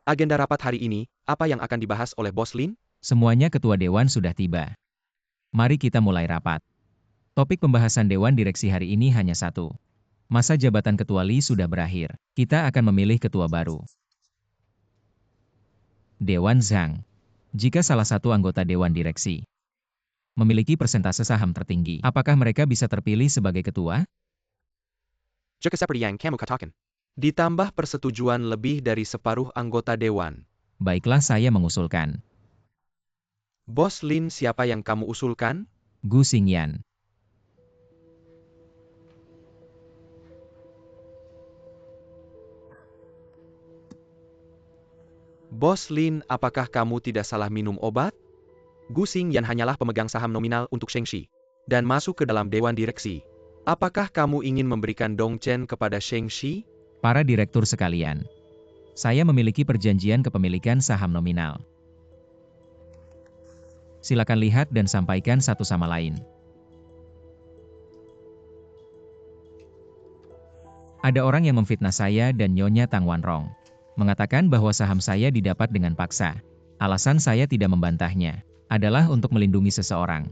Agenda rapat hari ini, apa yang akan dibahas oleh Bos Lin? Semuanya ketua dewan sudah tiba. Mari kita mulai rapat. Topik pembahasan dewan direksi hari ini hanya satu. Masa jabatan ketua Li sudah berakhir. Kita akan memilih ketua baru. Dewan Zhang. Jika salah satu anggota dewan direksi memiliki persentase saham tertinggi, apakah mereka bisa terpilih sebagai ketua? Jika seperti yang kamu katakan. Ditambah persetujuan lebih dari separuh anggota dewan. Baiklah, saya mengusulkan Bos Lin, siapa yang kamu usulkan? Gu Xingyan. Bos Lin, apakah kamu tidak salah minum obat? Gu Xingyan hanyalah pemegang saham nominal untuk Shengxi dan masuk ke dalam dewan direksi. Apakah kamu ingin memberikan Dongchen kepada Shengxi? Para direktur sekalian, saya memiliki perjanjian kepemilikan saham nominal. Silakan lihat dan sampaikan satu sama lain. Ada orang yang memfitnah saya dan Nyonya Tang Wanrong, mengatakan bahwa saham saya didapat dengan paksa. Alasan saya tidak membantahnya adalah untuk melindungi seseorang.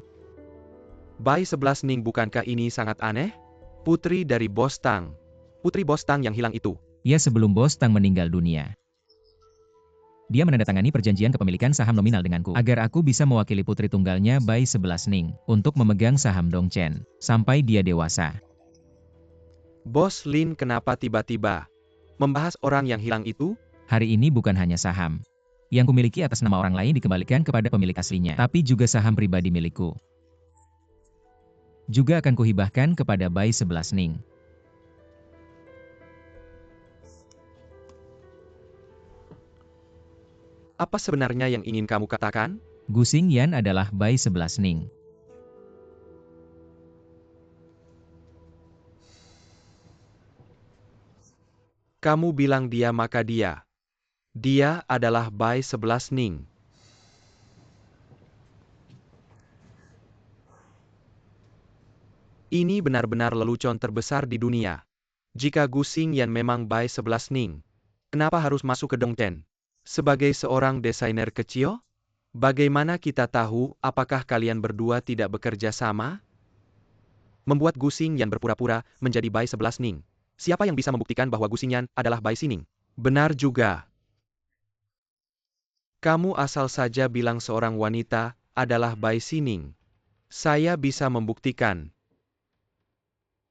Bai 11 Ning, bukankah ini sangat aneh? Putri dari Bos Tang. Putri Bos Tang yang hilang itu. Ya, sebelum Bos Tang meninggal dunia, dia menandatangani perjanjian kepemilikan saham nominal denganku agar aku bisa mewakili putri tunggalnya Bai 11 Ning untuk memegang saham Dongchen sampai dia dewasa. Bos Lin, kenapa tiba-tiba membahas orang yang hilang itu? Hari ini bukan hanya saham yang kumiliki atas nama orang lain dikembalikan kepada pemilik aslinya, tapi juga saham pribadi milikku. Juga akan kuhibahkan kepada Bai 11 Ning. Apa sebenarnya yang ingin kamu katakan? Gu Xingyan adalah Bai 11 Ning. Kamu bilang dia, maka dia. Dia adalah Bai 11 Ning. Ini benar-benar lelucon terbesar di dunia. Jika Gu Xingyan memang Bai 11 Ning, kenapa harus masuk ke Dongchen? Sebagai seorang desainer kecil, bagaimana kita tahu apakah kalian berdua tidak bekerja sama? Membuat Gu Xingyan berpura-pura menjadi Bai 11 Ning. Siapa yang bisa membuktikan bahwa Gu Xingyan adalah Bai Sining? Benar juga. Kamu asal saja bilang seorang wanita adalah Bai Sining. Saya bisa membuktikan.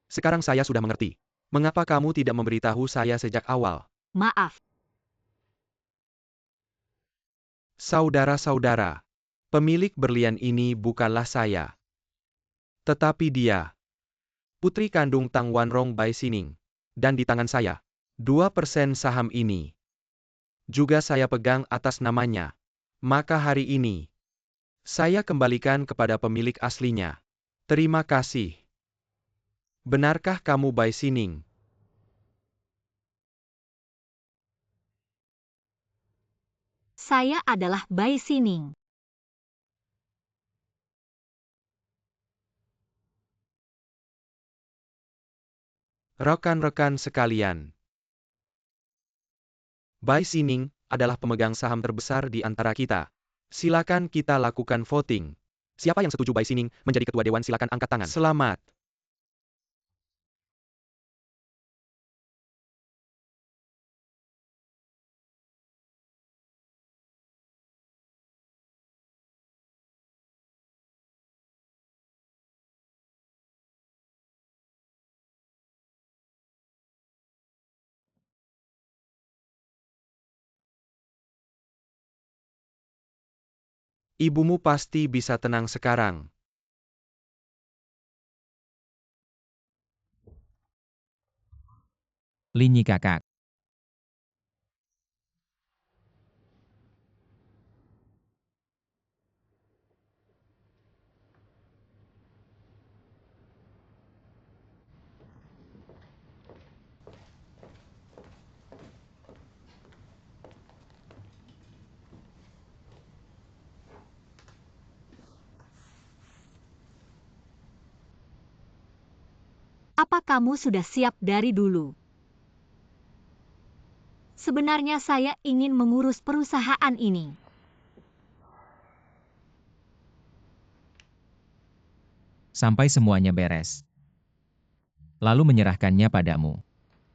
Sekarang saya sudah mengerti. Mengapa kamu tidak memberitahu saya sejak awal? Maaf. Saudara-saudara, pemilik berlian ini bukanlah saya. Tetapi dia, putri kandung Tang Wanrong Bai Sining. Dan di tangan saya, 2% saham ini juga saya pegang atas namanya. Maka hari ini, saya kembalikan kepada pemilik aslinya. Terima kasih. Benarkah kamu Bai Sining? Saya adalah Bai Sining. Rekan-rekan sekalian, Bai Sining adalah pemegang saham terbesar di antara kita. Silakan kita lakukan voting. Siapa yang setuju Bai Sining menjadi ketua dewan, silakan angkat tangan. Selamat. Ibumu pasti bisa tenang sekarang. Linyi kakak. Apa kamu sudah siap dari dulu? Sebenarnya saya ingin mengurus perusahaan ini. Sampai semuanya beres. Lalu menyerahkannya padamu.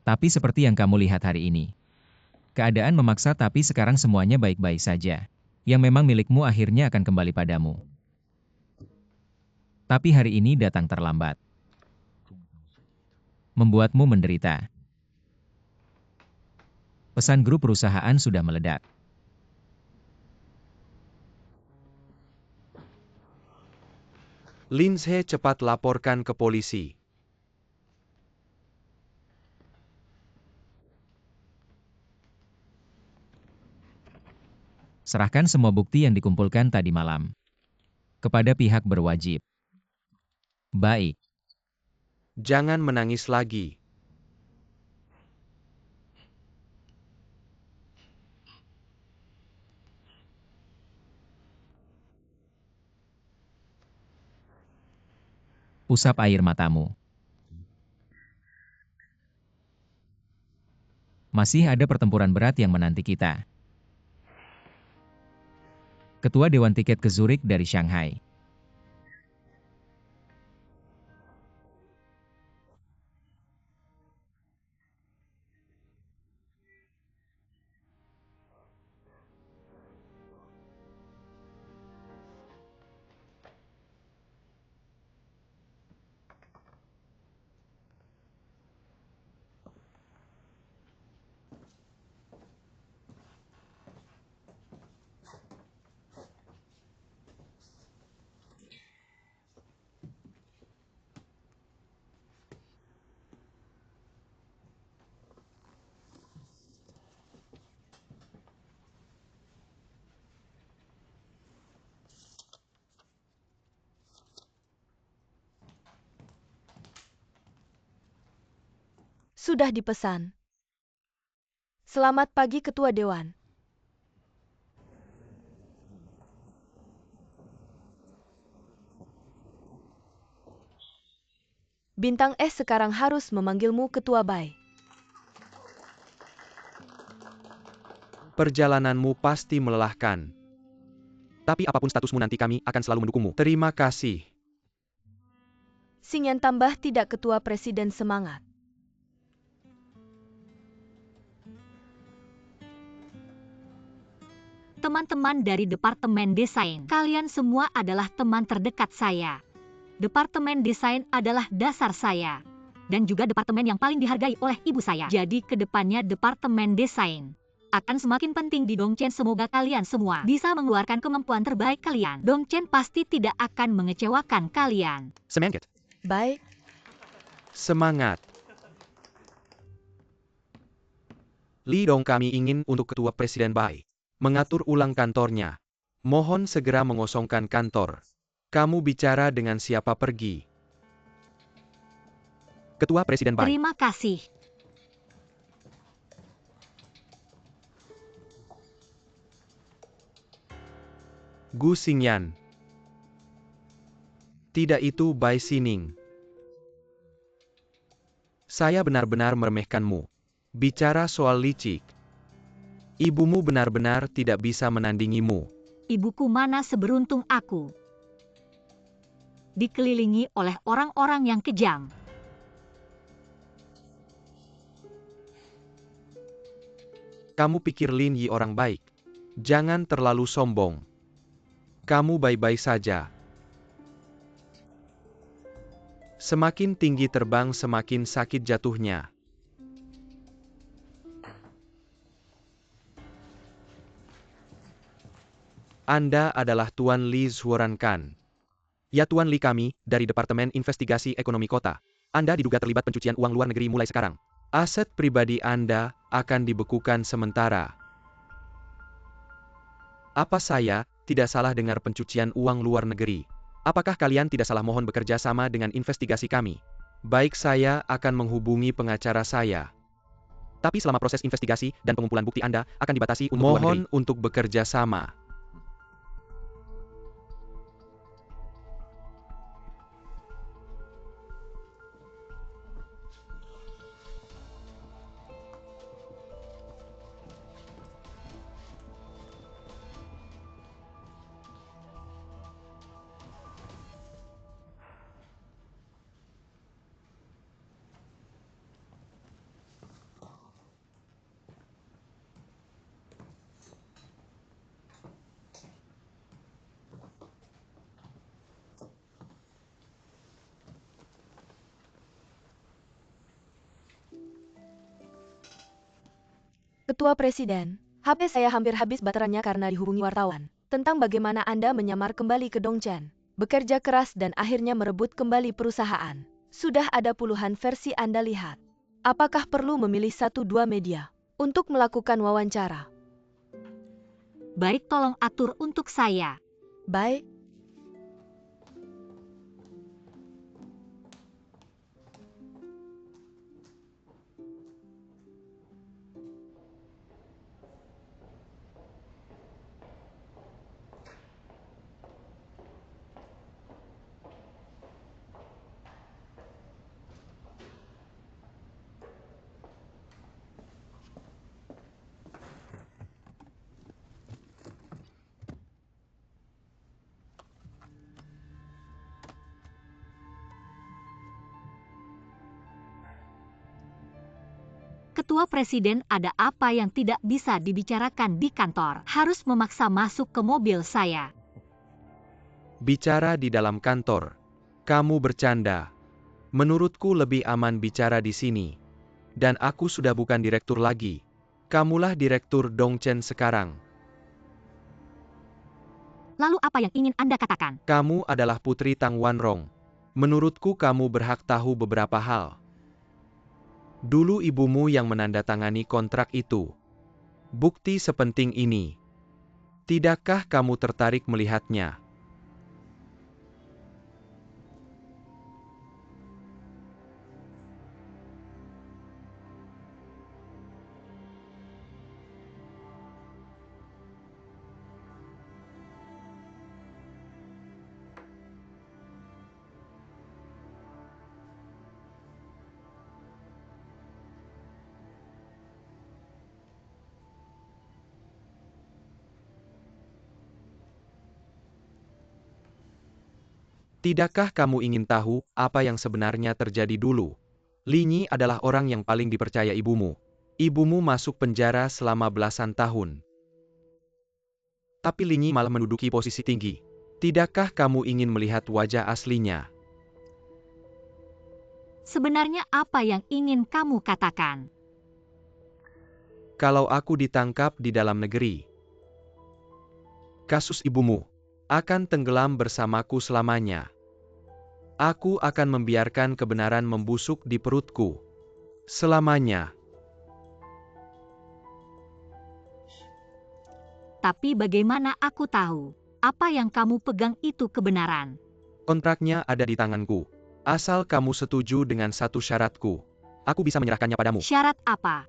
Tapi seperti yang kamu lihat hari ini. Keadaan memaksa tapi sekarang semuanya baik-baik saja. Yang memang milikmu akhirnya akan kembali padamu. Tapi hari ini datang terlambat. Membuatmu menderita. Pesan grup perusahaan sudah meledak. Lindsay cepat laporkan ke polisi. Serahkan semua bukti yang dikumpulkan tadi malam. Kepada pihak berwajib. Baik. Jangan menangis lagi. Usap air matamu. Masih ada pertempuran berat yang menanti kita. Ketua Dewan Tiket ke Zurich dari Shanghai. Sudah dipesan. Selamat pagi Ketua Dewan. Bintang S sekarang harus memanggilmu Ketua Bai. Perjalananmu pasti melelahkan. Tapi apapun statusmu nanti kami akan selalu mendukungmu. Terima kasih. Sinyan tambah tidak Ketua Presiden semangat. Teman-teman dari Departemen Desain, kalian semua adalah teman terdekat saya. Departemen Desain adalah dasar saya. Dan juga departemen yang paling dihargai oleh ibu saya. Jadi kedepannya Departemen Desain akan semakin penting di Dongchen. Semoga kalian semua bisa mengeluarkan kemampuan terbaik kalian. Dongchen pasti tidak akan mengecewakan kalian. Semangat. Baik. Semangat. Li Dong, kami ingin untuk Ketua Presiden Bai mengatur ulang kantornya. Mohon segera mengosongkan kantor. Kamu bicara dengan siapa pergi? Ketua Presiden Bai. Terima kasih. Gu Xingyan. Tidak, itu Bai Sining. Saya benar-benar meremehkanmu. Bicara soal licik. Ibumu benar-benar tidak bisa menandingimu. Ibuku mana seberuntung aku. Dikelilingi oleh orang-orang yang kejam. Kamu pikir Lin Yi orang baik? Jangan terlalu sombong. Kamu baik-baik saja. Semakin tinggi terbang, semakin sakit jatuhnya. Anda adalah Tuan Li Zuorankan. Ya Tuan Li, kami dari Departemen Investigasi Ekonomi Kota. Anda diduga terlibat pencucian uang luar negeri mulai sekarang. Aset pribadi Anda akan dibekukan sementara. Apa saya tidak salah dengar pencucian uang luar negeri? Apakah kalian tidak salah mohon bekerja sama dengan investigasi kami? Baik, saya akan menghubungi pengacara saya. Tapi selama proses investigasi dan pengumpulan bukti Anda akan dibatasi untuk luar negeri. Mohon untuk bekerja sama. Ketua Presiden, HP saya hampir habis baterainya karena dihubungi wartawan. Tentang bagaimana Anda menyamar kembali ke Dongchen, bekerja keras dan akhirnya merebut kembali perusahaan. Sudah ada puluhan versi Anda lihat. Apakah perlu memilih 1-2 media untuk melakukan wawancara? Baik, tolong atur untuk saya. Baik. Ketua Presiden, ada apa yang tidak bisa dibicarakan di kantor? Harus memaksa masuk ke mobil saya. Bicara di dalam kantor. Kamu bercanda. Menurutku lebih aman bicara di sini. Dan aku sudah bukan direktur lagi. Kamulah direktur Dongchen sekarang. Lalu apa yang ingin Anda katakan? Kamu adalah putri Tang Wanrong. Menurutku kamu berhak tahu beberapa hal. Dulu ibumu yang menandatangani kontrak itu. Bukti sepenting ini. Tidakkah kamu tertarik melihatnya? Tidakkah kamu ingin tahu apa yang sebenarnya terjadi dulu? Linyi adalah orang yang paling dipercaya ibumu. Ibumu masuk penjara selama belasan tahun. Tapi Linyi malah menduduki posisi tinggi. Tidakkah kamu ingin melihat wajah aslinya? Sebenarnya apa yang ingin kamu katakan? Kalau aku ditangkap di dalam negeri, kasus ibumu akan tenggelam bersamaku selamanya. Aku akan membiarkan kebenaran membusuk di perutku selamanya. Tapi bagaimana aku tahu apa yang kamu pegang itu kebenaran? Kontraknya ada di tanganku. Asal kamu setuju dengan satu syaratku, aku bisa menyerahkannya padamu. Syarat apa?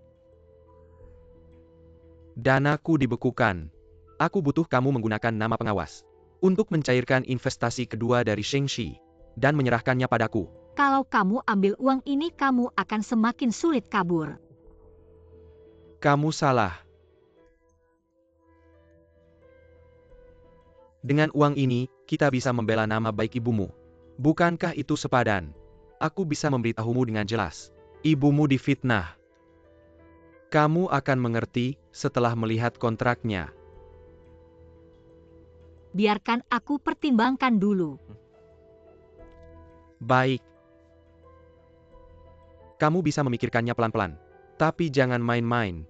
Danaku dibekukan. Aku butuh kamu menggunakan nama pengawas untuk mencairkan investasi kedua dari Shengxi dan menyerahkannya padaku. Kalau kamu ambil uang ini, kamu akan semakin sulit kabur. Kamu salah. Dengan uang ini, kita bisa membela nama baik ibumu. Bukankah itu sepadan? Aku bisa memberitahumu dengan jelas. Ibumu difitnah. Kamu akan mengerti setelah melihat kontraknya. Biarkan aku pertimbangkan dulu. Baik. Kamu bisa memikirkannya pelan-pelan. Tapi jangan main-main.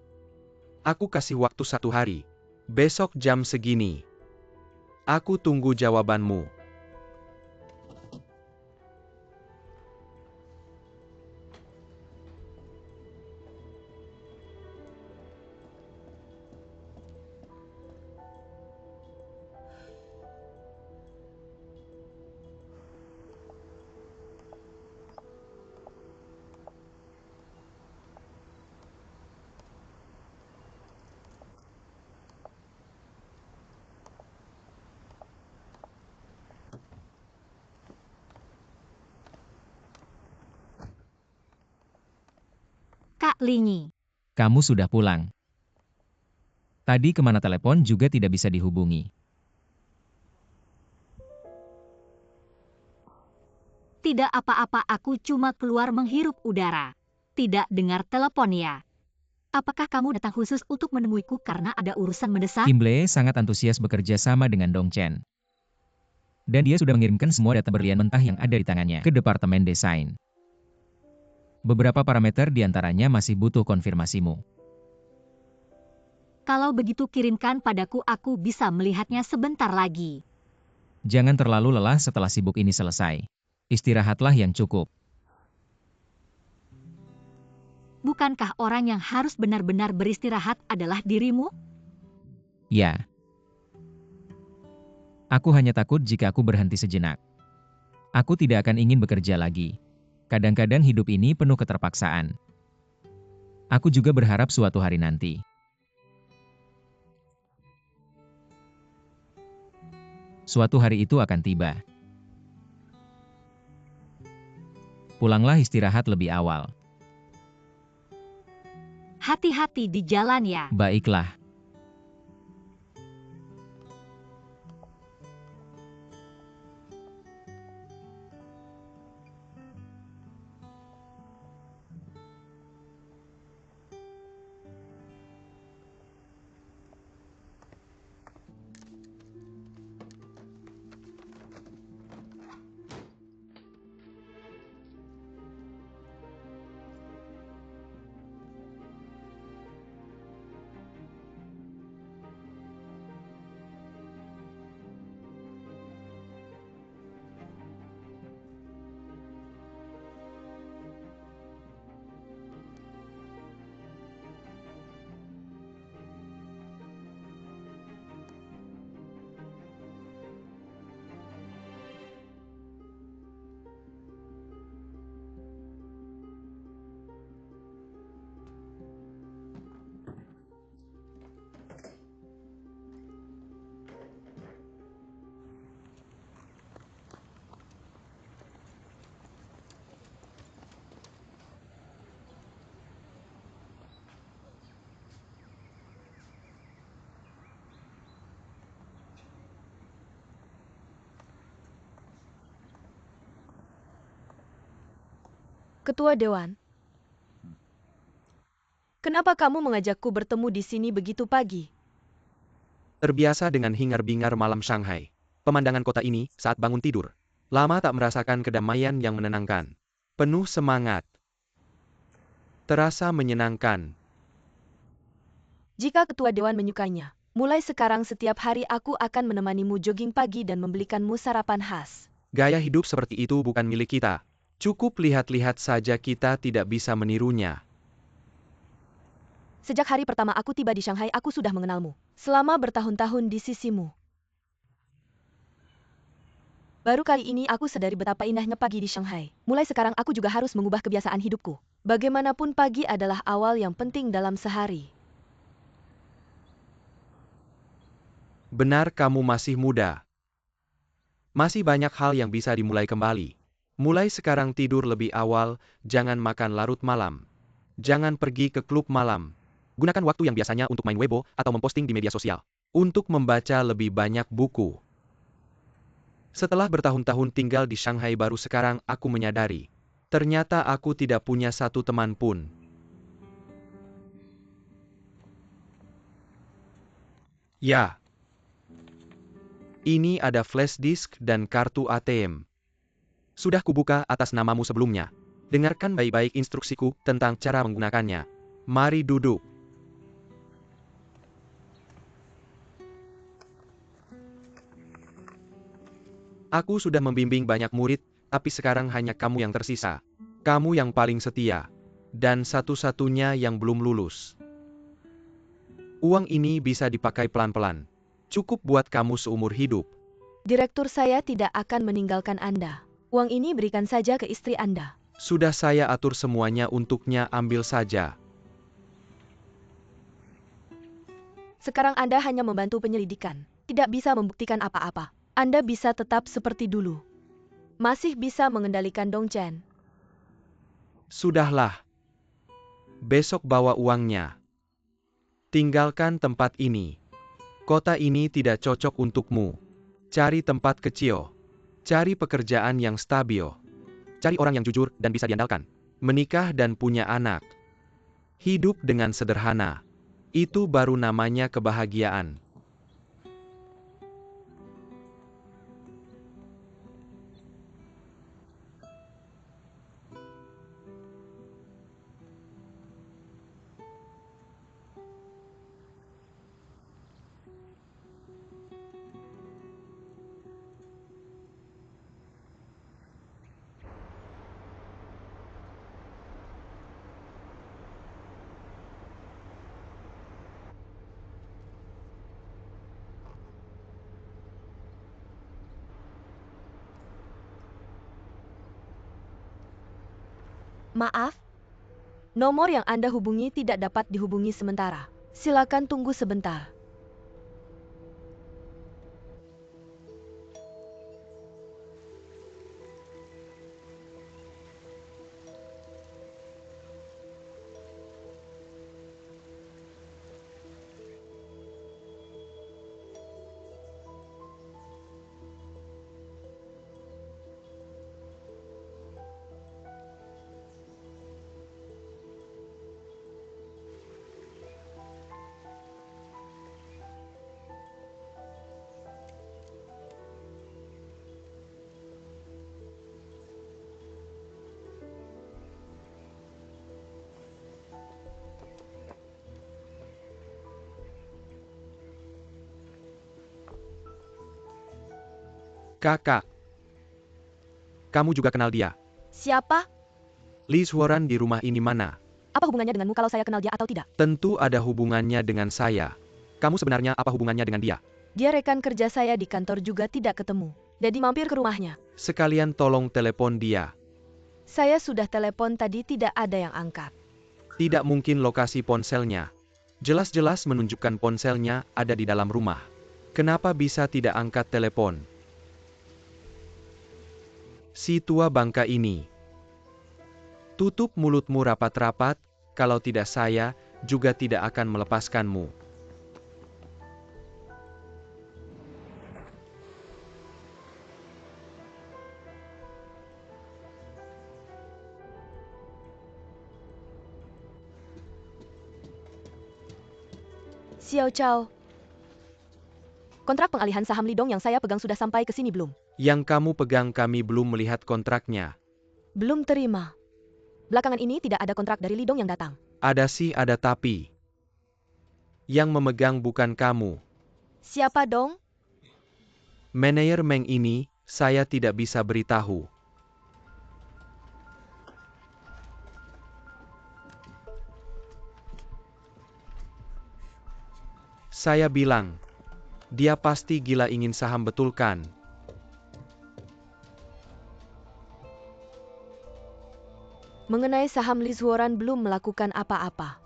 Aku kasih waktu 1 hari. Besok jam segini. Aku tunggu jawabanmu. Kak Linyi, Kamu sudah pulang. Tadi kemana telepon juga tidak bisa dihubungi. tidak apa-apa, aku cuma keluar menghirup udara. Tidak dengar telepon ya. Apakah kamu datang khusus untuk menemuiku karena ada urusan mendesak? Kimble sangat antusias bekerja sama dengan Dongchen. Dan dia sudah mengirimkan semua data berlian mentah yang ada di tangannya ke Departemen Desain. Beberapa parameter diantaranya masih butuh konfirmasimu. Kalau begitu kirimkan padaku, aku bisa melihatnya sebentar lagi. Jangan terlalu lelah setelah sibuk ini selesai. Istirahatlah yang cukup. Bukankah orang yang harus benar-benar beristirahat adalah dirimu? Ya. Aku hanya takut jika aku berhenti sejenak. Aku tidak akan ingin bekerja lagi. Kadang-kadang hidup ini penuh keterpaksaan. Aku juga berharap suatu hari nanti. Suatu hari itu akan tiba. Pulanglah istirahat lebih awal. Hati-hati di jalan ya. Baiklah. Ketua Dewan, kenapa kamu mengajakku bertemu di sini begitu pagi? Terbiasa dengan hingar-bingar malam Shanghai. Pemandangan kota ini saat bangun tidur. Lama tak merasakan kedamaian yang menenangkan. Penuh semangat. Terasa menyenangkan. Jika Ketua Dewan menyukainya, mulai sekarang setiap hari aku akan menemanimu jogging pagi dan membelikanmu sarapan khas. Gaya hidup seperti itu bukan milik kita. Cukup lihat-lihat saja, kita tidak bisa menirunya. Sejak hari pertama aku tiba di Shanghai, aku sudah mengenalmu. Selama bertahun-tahun di sisimu. Baru kali ini aku sadari betapa indahnya pagi di Shanghai. Mulai sekarang aku juga harus mengubah kebiasaan hidupku. Bagaimanapun pagi adalah awal yang penting dalam sehari. Benar, kamu masih muda. Masih banyak hal yang bisa dimulai kembali. Mulai sekarang tidur lebih awal, jangan makan larut malam. Jangan pergi ke klub malam. Gunakan waktu yang biasanya untuk main Weibo atau memposting di media sosial. Untuk membaca lebih banyak buku. Setelah bertahun-tahun tinggal di Shanghai, baru sekarang aku menyadari. Ternyata aku tidak punya satu teman pun. Ya. Ini ada flash disk dan kartu ATM. Sudah kubuka atas namamu sebelumnya. Dengarkan baik-baik instruksiku tentang cara menggunakannya. Mari duduk. Aku sudah membimbing banyak murid, tapi sekarang hanya kamu yang tersisa. Kamu yang paling setia. Dan satu-satunya yang belum lulus. Uang ini bisa dipakai pelan-pelan. Cukup buat kamu seumur hidup. Direktur saya tidak akan meninggalkan Anda. Uang ini berikan saja ke istri Anda. Sudah saya atur semuanya untuknya, ambil saja. Sekarang Anda hanya membantu penyelidikan. Tidak bisa membuktikan apa-apa. Anda bisa tetap seperti dulu. Masih bisa mengendalikan Dongchen. Sudahlah. Besok bawa uangnya. Tinggalkan tempat ini. Kota ini tidak cocok untukmu. Cari tempat kecil. Cari pekerjaan yang stabil. Cari orang yang jujur dan bisa diandalkan. Menikah dan punya anak. Hidup dengan sederhana. Itu baru namanya kebahagiaan. Maaf, nomor yang Anda hubungi tidak dapat dihubungi sementara. Silakan tunggu sebentar. Kakak. Kamu juga kenal dia? Siapa? Liz Warren di rumah ini mana? Apa hubungannya denganmu kalau saya kenal dia atau tidak? Tentu ada hubungannya dengan saya. Kamu sebenarnya apa hubungannya dengan dia? Dia rekan kerja saya di kantor juga tidak ketemu. Jadi mampir ke rumahnya. Sekalian tolong telepon dia. Saya sudah telepon tadi tidak ada yang angkat. Tidak mungkin lokasi ponselnya. Jelas-jelas menunjukkan ponselnya ada di dalam rumah. Kenapa bisa tidak angkat telepon? Si tua bangka ini. Tutup mulutmu rapat-rapat, kalau tidak saya juga tidak akan melepaskanmu. Xiao Chao. Kontrak pengalihan saham Lidong yang saya pegang sudah sampai ke sini belum? Yang kamu pegang kami belum melihat kontraknya. Belum terima. Belakangan ini tidak ada kontrak dari Lidong yang datang. Ada sih ada tapi. Yang memegang bukan kamu. Siapa dong? Manajer Meng ini, saya tidak bisa beritahu. Saya bilang, dia pasti gila ingin saham betul kan? Mengenai saham Liz Warren belum melakukan apa-apa.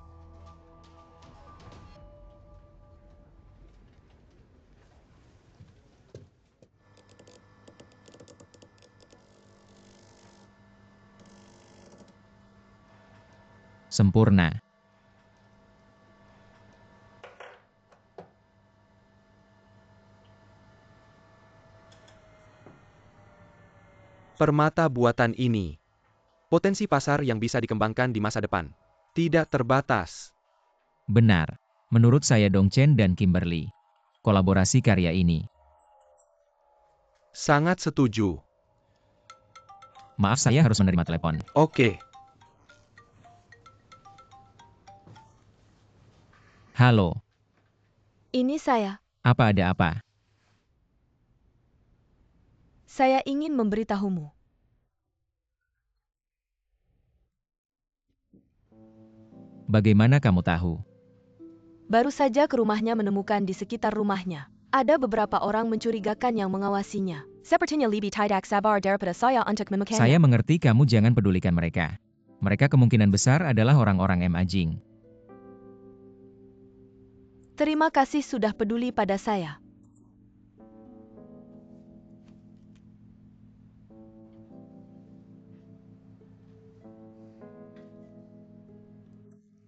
Sempurna. Permata buatan ini. Potensi pasar yang bisa dikembangkan di masa depan. Tidak terbatas. Benar. Menurut saya Dongchen dan Kimberly. Kolaborasi karya ini. Sangat setuju. Maaf saya harus menerima telepon. Oke. Halo, Ini saya. apa ada apa? Saya ingin memberitahumu. Bagaimana kamu tahu? Baru saja ke rumahnya menemukan di sekitar rumahnya. Ada beberapa orang mencurigakan yang mengawasinya. Sepertinya lebih tidak sabar daripada saya untuk memekainya. Saya mengerti kamu jangan pedulikan mereka. Mereka kemungkinan besar adalah orang-orang M. Ajing. Terima kasih sudah peduli pada saya.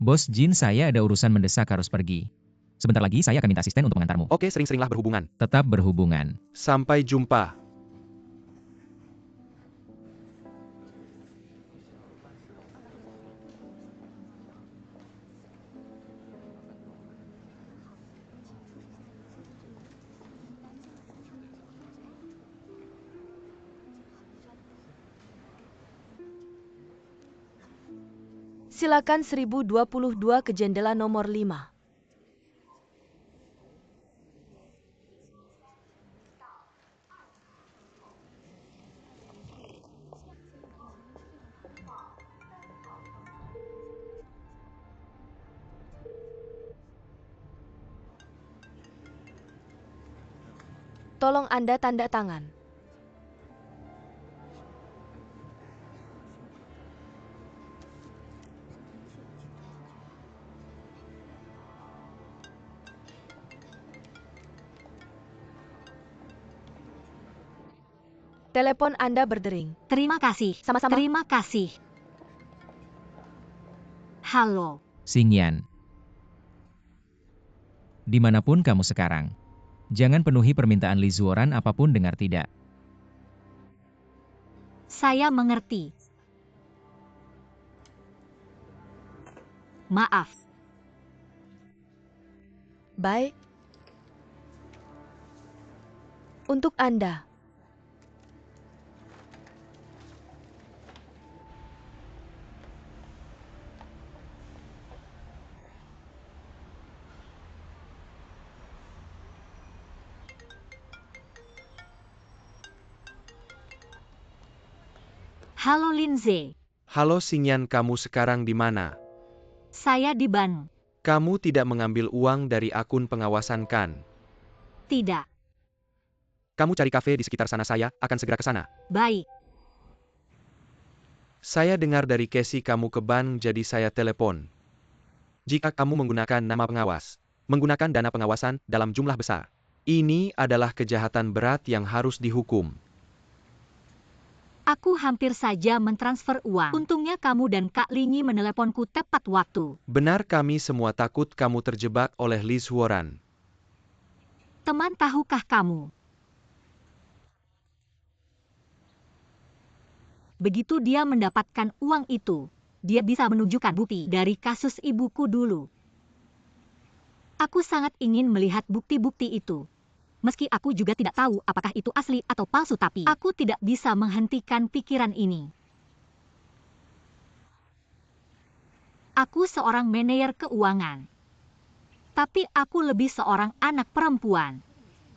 Bos Jin, saya ada urusan mendesak harus pergi. Sebentar lagi saya akan minta asisten untuk mengantarmu. Oke, sering-seringlah berhubungan. Tetap berhubungan. Sampai jumpa. Silakan 1022 ke jendela nomor 5. Tolong Anda tanda tangan. Telepon Anda berdering. Terima kasih. Sama-sama. Terima kasih. Halo. Xingyan. Dimanapun kamu sekarang, jangan penuhi permintaan Li Zuoran apapun dengar tidak. Saya mengerti. Maaf. Baik. Untuk Anda. Halo Lindsay. Halo Xingyan, kamu sekarang di mana? Saya di Ban. Kamu tidak mengambil uang dari akun pengawasan kan? Tidak. Kamu cari kafe di sekitar sana, saya akan segera ke sana. Baik. Saya dengar dari Casey kamu ke Ban, jadi saya telepon. Jika kamu menggunakan nama pengawas, menggunakan dana pengawasan dalam jumlah besar, ini adalah kejahatan berat yang harus dihukum. Aku hampir saja mentransfer uang. Untungnya kamu dan Kak Linyi meneleponku tepat waktu. Benar, kami semua takut kamu terjebak oleh Li Zuoran. Teman, tahukah kamu? Begitu dia mendapatkan uang itu, dia bisa menunjukkan bukti dari kasus ibuku dulu. Aku sangat ingin melihat bukti-bukti itu. Meski aku juga tidak tahu apakah itu asli atau palsu, tapi aku tidak bisa menghentikan pikiran ini. Aku seorang manajer keuangan. Tapi aku lebih seorang anak perempuan.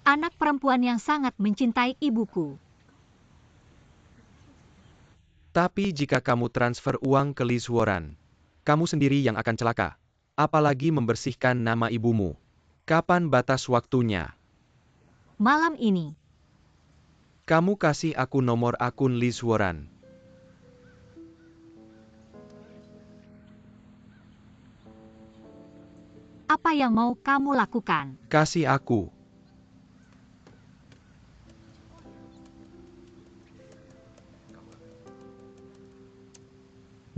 Anak perempuan yang sangat mencintai ibuku. Tapi jika kamu transfer uang ke Li Zuoran, kamu sendiri yang akan celaka. Apalagi membersihkan nama ibumu. Kapan batas waktunya? Malam ini. Kamu kasih aku nomor akun Li Zuoran. Apa yang mau kamu lakukan? Kasih aku.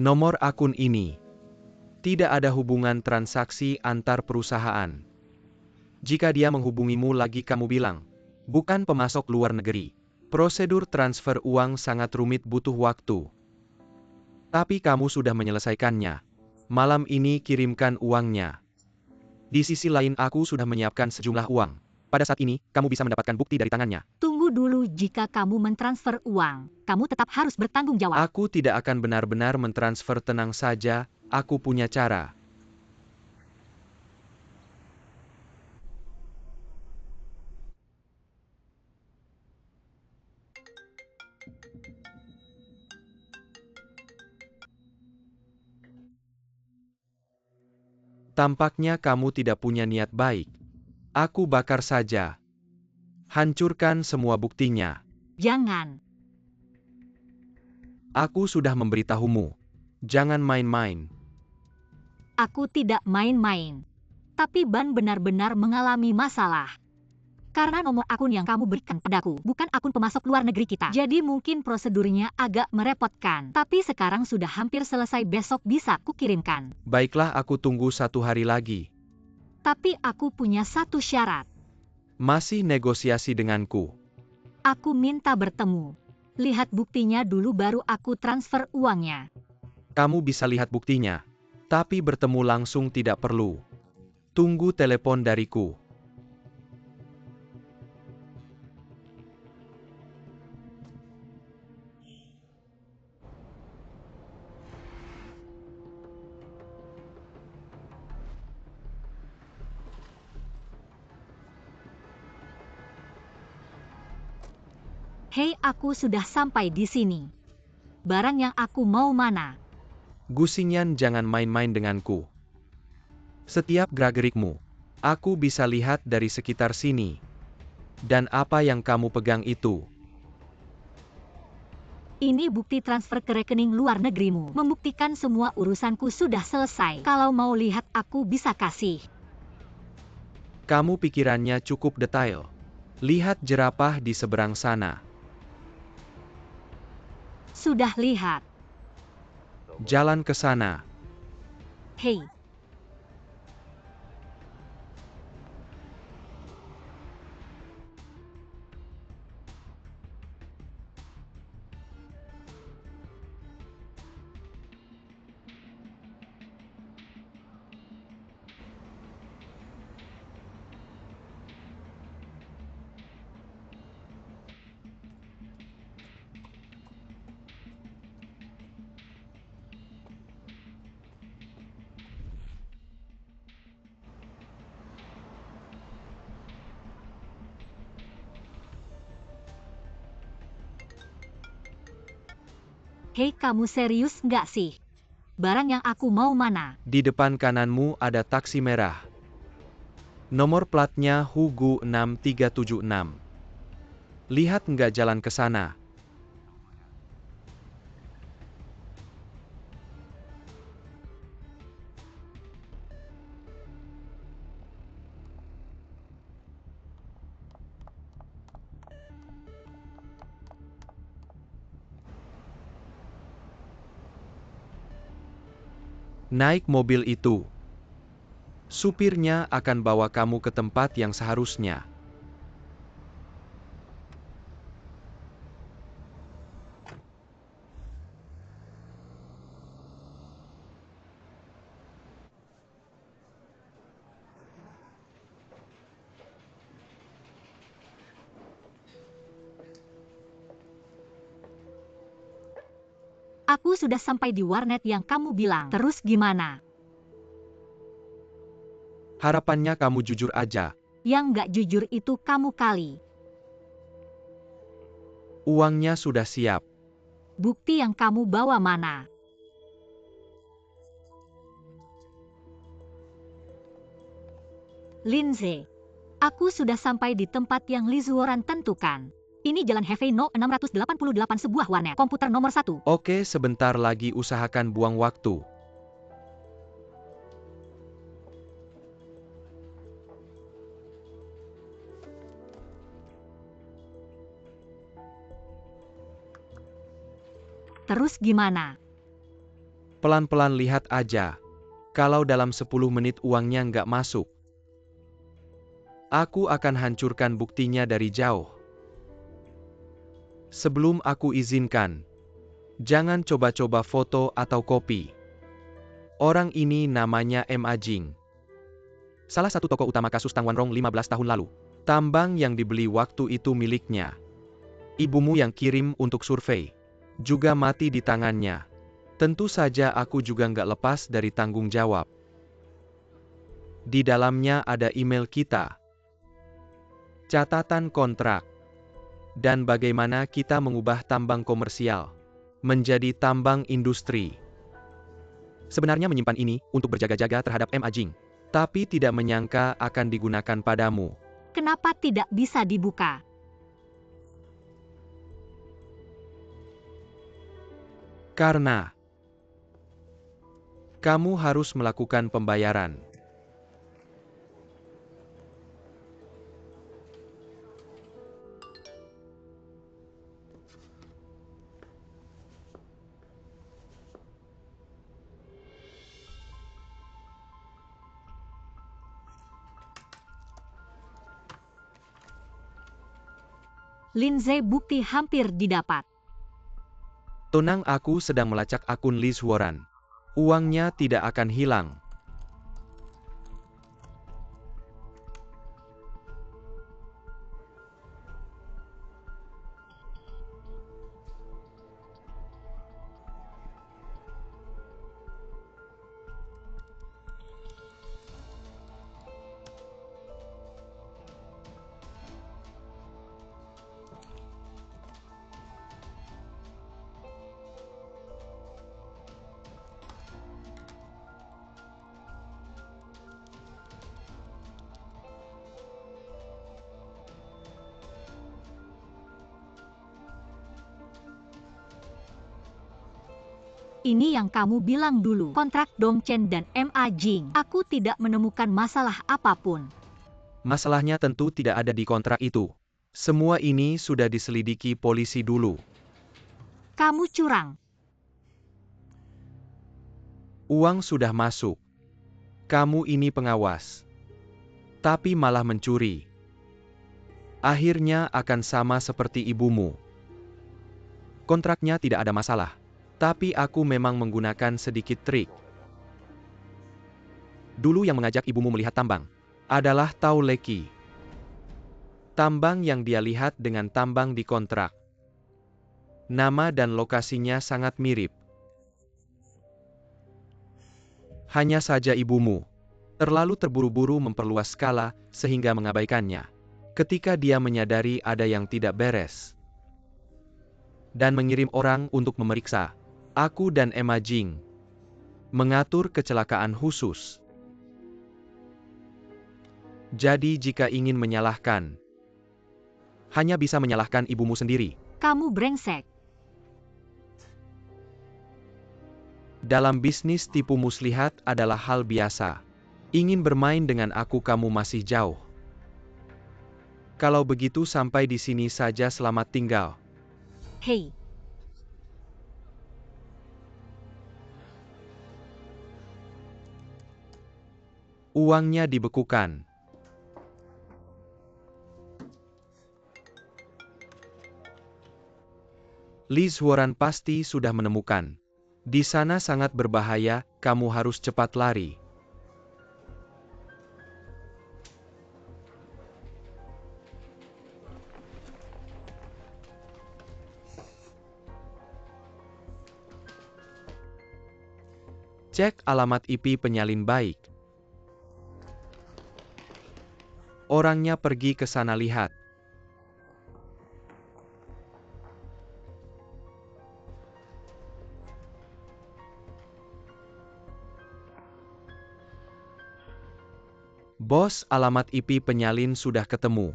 Nomor akun ini. Tidak ada hubungan transaksi antar perusahaan. Jika dia menghubungimu lagi, kamu bilang, bukan pemasok luar negeri. Prosedur transfer uang sangat rumit, butuh waktu. Tapi kamu sudah menyelesaikannya. Malam ini kirimkan uangnya. Di sisi lain, aku sudah menyiapkan sejumlah uang. Pada saat ini, kamu bisa mendapatkan bukti dari tangannya. Tunggu dulu, jika kamu mentransfer uang, kamu tetap harus bertanggung jawab. Aku tidak akan benar-benar mentransfer, tenang saja, aku punya cara. Tampaknya kamu tidak punya niat baik. Aku bakar saja. Hancurkan semua buktinya. Jangan. Aku sudah memberitahumu. Jangan main-main. Aku tidak main-main. Tapi Ban benar-benar mengalami masalah. Karena nomor akun yang kamu berikan padaku bukan akun pemasok luar negeri kita. Jadi mungkin prosedurnya agak merepotkan. Tapi sekarang sudah hampir selesai, besok bisa kukirimkan. Baiklah, aku tunggu 1 hari lagi. Tapi aku punya satu syarat. Masih negosiasi denganku. Aku minta bertemu. Lihat buktinya dulu baru aku transfer uangnya. Kamu bisa lihat buktinya. Tapi bertemu langsung tidak perlu. Tunggu telepon dariku. Hei, aku sudah sampai di sini. Barang yang aku mau mana? Gusinyan, jangan main-main denganku. Setiap gerak-gerikmu, aku bisa lihat dari sekitar sini. Dan apa yang kamu pegang itu? Ini bukti transfer ke rekening luar negerimu. Membuktikan semua urusanku sudah selesai. Kalau mau lihat, aku bisa kasih. Kamu pikirannya cukup detail. Lihat jerapah di seberang sana. sudah lihat. Jalan ke sana. Hei, hei kamu serius nggak sih? Barang yang aku mau mana? Di depan kananmu ada taksi merah. Nomor platnya Hugo 6376. Lihat nggak jalan ke sana? Naik mobil itu. Supirnya akan bawa kamu ke tempat yang seharusnya. Aku sudah sampai di warnet yang kamu bilang. Terus gimana? Harapannya kamu jujur aja. Yang nggak jujur itu kamu kali. Uangnya sudah siap. Bukti yang kamu bawa mana? Lindsay, aku sudah sampai di tempat yang Lizuoran tentukan. Ini Jalan Heavey No 688 sebuah warnet. Komputer nomor 1. Oke, sebentar lagi usahakan buang waktu. Terus gimana? Pelan-pelan lihat aja. Kalau dalam 10 menit uangnya nggak masuk, aku akan hancurkan buktinya dari jauh. Sebelum aku izinkan, jangan coba-coba foto atau kopi. Orang ini namanya M. Ajing. Salah satu tokoh utama kasus Tang Wanrong 15 tahun lalu. Tambang yang dibeli waktu itu miliknya. Ibumu yang kirim untuk survei juga mati di tangannya. Tentu saja aku juga nggak lepas dari tanggung jawab. Di dalamnya ada email kita, catatan kontrak, dan bagaimana kita mengubah tambang komersial menjadi tambang industri. Sebenarnya menyimpan ini untuk berjaga-jaga terhadap M. Ajing, tapi tidak menyangka akan digunakan padamu. Kenapa tidak bisa dibuka? Karena kamu harus melakukan pembayaran. Lindsay, bukti hampir didapat. Tenang, aku sedang melacak akun Lizuoran. Uangnya tidak akan hilang. Ini yang kamu bilang dulu. Kontrak Dongchen dan M. Ajing. Aku tidak menemukan masalah apapun. Masalahnya tentu tidak ada di kontrak itu. Semua ini sudah diselidiki polisi dulu. Kamu curang. Uang sudah masuk. Kamu ini pengawas. Tapi malah mencuri. Akhirnya akan sama seperti ibumu. Kontraknya tidak ada masalah. Tapi aku memang menggunakan sedikit trik. Dulu yang mengajak ibumu melihat tambang adalah Tau Leki. Tambang yang dia lihat dengan tambang di kontrak. Nama dan lokasinya sangat mirip. Hanya saja ibumu terlalu terburu-buru memperluas skala sehingga mengabaikannya. Ketika dia menyadari ada yang tidak beres. Dan mengirim orang untuk memeriksa. Aku dan Emma Jing mengatur kecelakaan khusus. Jadi jika ingin menyalahkan, hanya bisa menyalahkan ibumu sendiri. Kamu brengsek. Dalam bisnis tipu muslihat adalah hal biasa. Ingin bermain dengan aku kamu masih jauh. Kalau begitu sampai di sini saja, selamat tinggal. Hei. Uangnya dibekukan. Liz Warren pasti sudah menemukan. Di sana sangat berbahaya, kamu harus cepat lari. Cek alamat IP penyalin baik. Orangnya pergi ke sana, lihat. Bos, alamat IP penyalin sudah ketemu.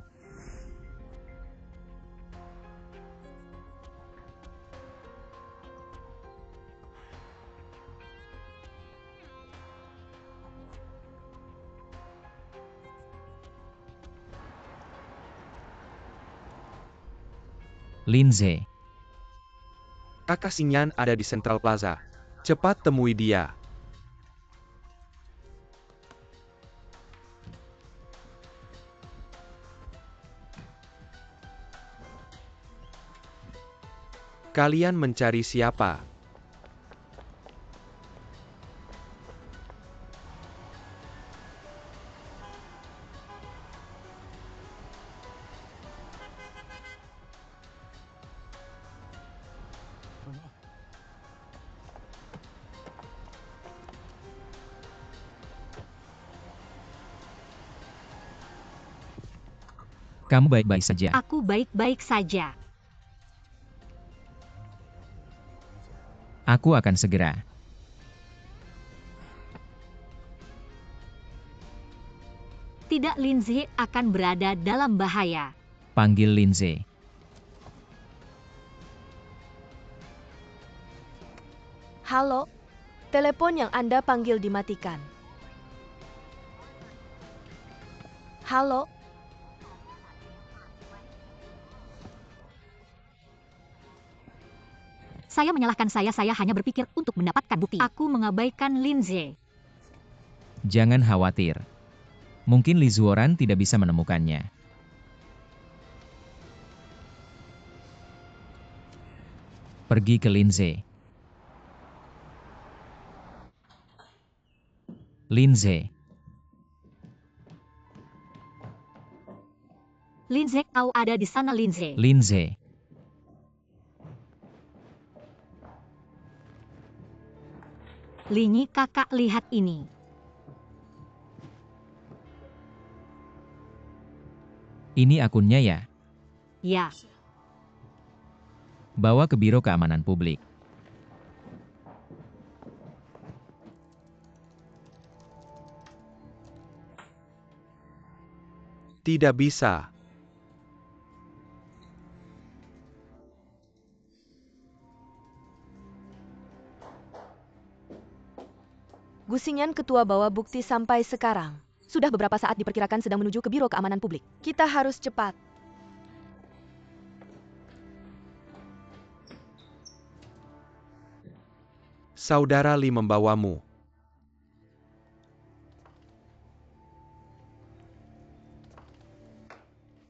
Lindsay. Kakak Sinyan ada di Central Plaza. Cepat temui dia. Kalian mencari siapa? Kamu baik-baik saja. Aku baik-baik saja. Aku akan segera. Tidak, Lindsay akan berada dalam bahaya. Panggil Lindsay. Halo? Telepon yang Anda panggil dimatikan. Halo? Saya menyalahkan saya hanya berpikir untuk mendapatkan bukti. Aku mengabaikan Lindsay. Jangan khawatir. Mungkin Liz Warren tidak bisa menemukannya. Pergi ke Lindsay. Lindsay. Lindsay, kau ada di sana, Lindsay. Lindsay. Linyi, kakak, lihat ini. Ini akunnya ya? Ya. Bawa ke Biro Keamanan Publik. Tidak bisa. Gusingan ketua bawa bukti sampai sekarang. Sudah beberapa saat diperkirakan sedang menuju ke Biro Keamanan Publik. Kita harus cepat. Saudara Li membawamu.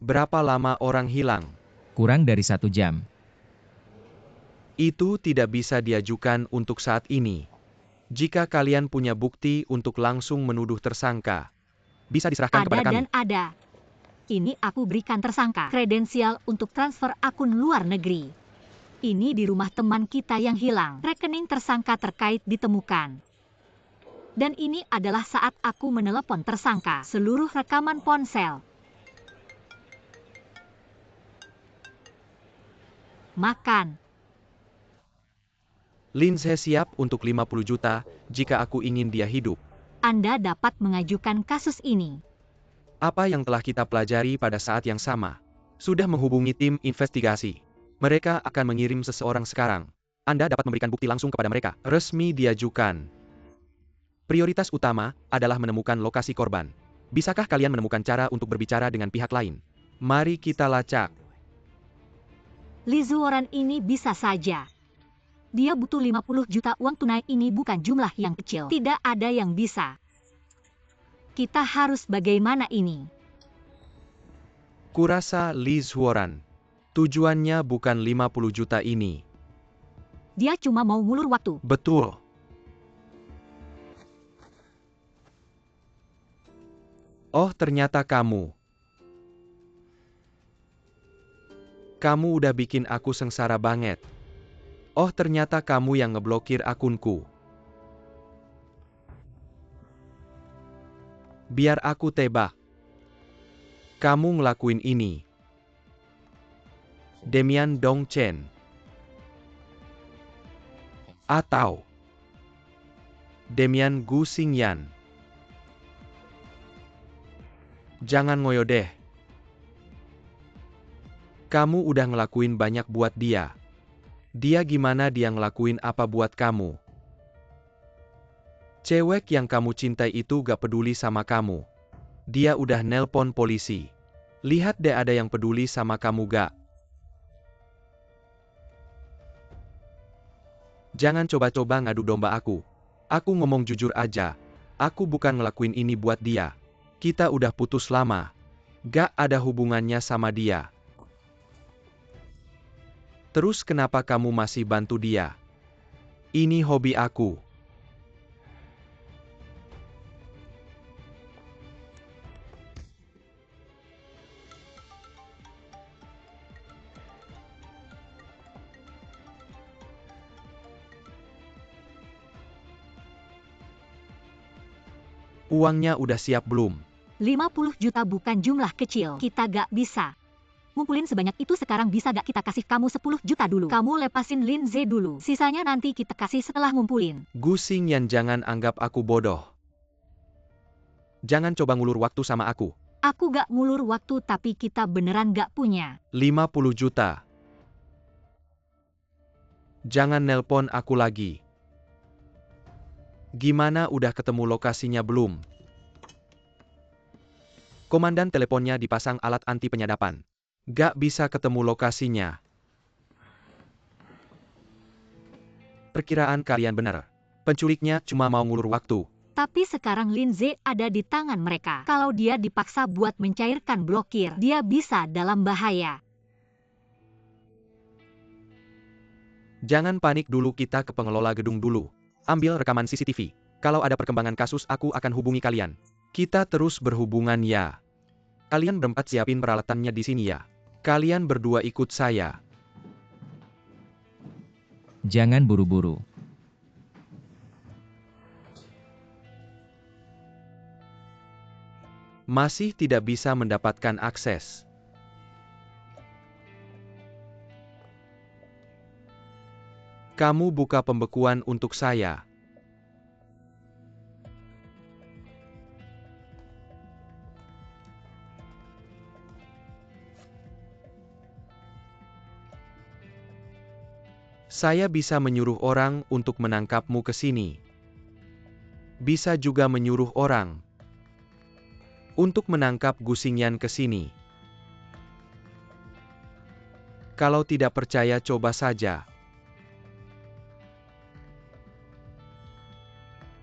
Berapa lama orang hilang? Kurang dari 1 jam. Itu tidak bisa diajukan untuk saat ini. Jika kalian punya bukti untuk langsung menuduh tersangka, bisa diserahkan kepada Ada kami. dan ada. Ini aku berikan tersangka kredensial untuk transfer akun luar negeri. Ini di rumah teman kita yang hilang. Rekening tersangka terkait ditemukan. Dan ini adalah saat aku menelepon tersangka. Seluruh rekaman ponsel. Makan. Lindsay siap untuk 50 juta jika aku ingin dia hidup. Anda dapat mengajukan kasus ini. Apa yang telah kita pelajari pada saat yang sama? Sudah menghubungi tim investigasi. Mereka akan mengirim seseorang sekarang. Anda dapat memberikan bukti langsung kepada mereka. Resmi diajukan. Prioritas utama adalah menemukan lokasi korban. Bisakah kalian menemukan cara untuk berbicara dengan pihak lain? Mari kita lacak. Lizuoran ini bisa saja. Dia butuh 50 juta uang tunai, ini bukan jumlah yang kecil. Tidak ada yang bisa. Kita harus bagaimana ini? Kurasa Liz Warren. Tujuannya bukan 50 juta ini. Dia cuma mau ngulur waktu. Betul. Oh, ternyata kamu. Kamu udah bikin aku sengsara banget. Oh, ternyata kamu yang ngeblokir akunku. Biar aku tebak. Kamu ngelakuin ini. Demian Dongchen. Atau Demian Gu Xingyan. Jangan ngoyo deh. Kamu udah ngelakuin banyak buat dia. Dia gimana dia ngelakuin apa buat kamu? Cewek yang kamu cintai itu gak peduli sama kamu. Dia udah nelpon polisi. Lihat deh, ada yang peduli sama kamu gak? Jangan coba-coba ngadu domba aku. Aku ngomong jujur aja. Aku bukan ngelakuin ini buat dia. Kita udah putus lama. Gak ada hubungannya sama dia. Terus kenapa kamu masih bantu dia? Ini hobi aku. Uangnya udah siap belum? 50 juta bukan jumlah kecil. Kita gak bisa. Ngumpulin sebanyak itu sekarang, bisa gak kita kasih kamu 10 juta dulu? Kamu lepasin Lindsay dulu. Sisanya nanti kita kasih setelah ngumpulin. Gu Xingyan, jangan anggap aku bodoh. Jangan coba ngulur waktu sama aku. Aku gak ngulur waktu, tapi kita beneran gak punya. 50 juta. Jangan nelpon aku lagi. Gimana, udah ketemu lokasinya belum? Komandan teleponnya dipasang alat anti penyadapan. Gak bisa ketemu lokasinya. Perkiraan kalian benar. Penculiknya cuma mau ngulur waktu. Tapi sekarang Lindsay ada di tangan mereka. Kalau dia dipaksa buat mencairkan blokir, dia bisa dalam bahaya. Jangan panik dulu, kita ke pengelola gedung dulu. Ambil rekaman CCTV. Kalau ada perkembangan kasus, aku akan hubungi kalian. Kita terus berhubungan ya. Kalian berempat siapin peralatannya di sini ya. Kalian berdua ikut saya. Jangan buru-buru. Masih tidak bisa mendapatkan akses. Kamu buka pembekuan untuk saya. Saya bisa menyuruh orang untuk menangkapmu ke sini. Bisa juga menyuruh orang untuk menangkap Gu Xingyan ke sini. Kalau tidak percaya, coba saja.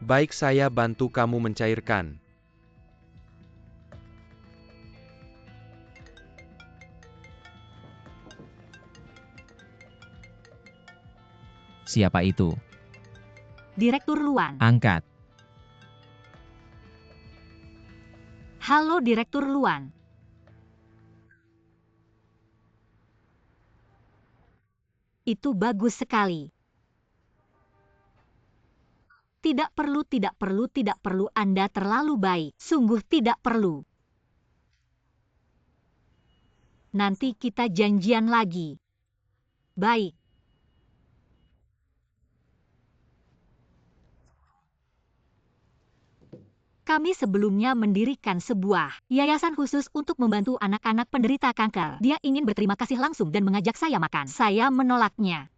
Baik, saya bantu kamu mencairkan. Siapa itu? Direktur Luan. Angkat. Halo Direktur Luan. Itu bagus sekali. Tidak perlu, Anda terlalu baik. Sungguh tidak perlu. Nanti kita janjian lagi. Baik. Kami sebelumnya mendirikan sebuah yayasan khusus untuk membantu anak-anak penderita kanker. Dia ingin berterima kasih langsung dan mengajak saya makan. Saya menolaknya.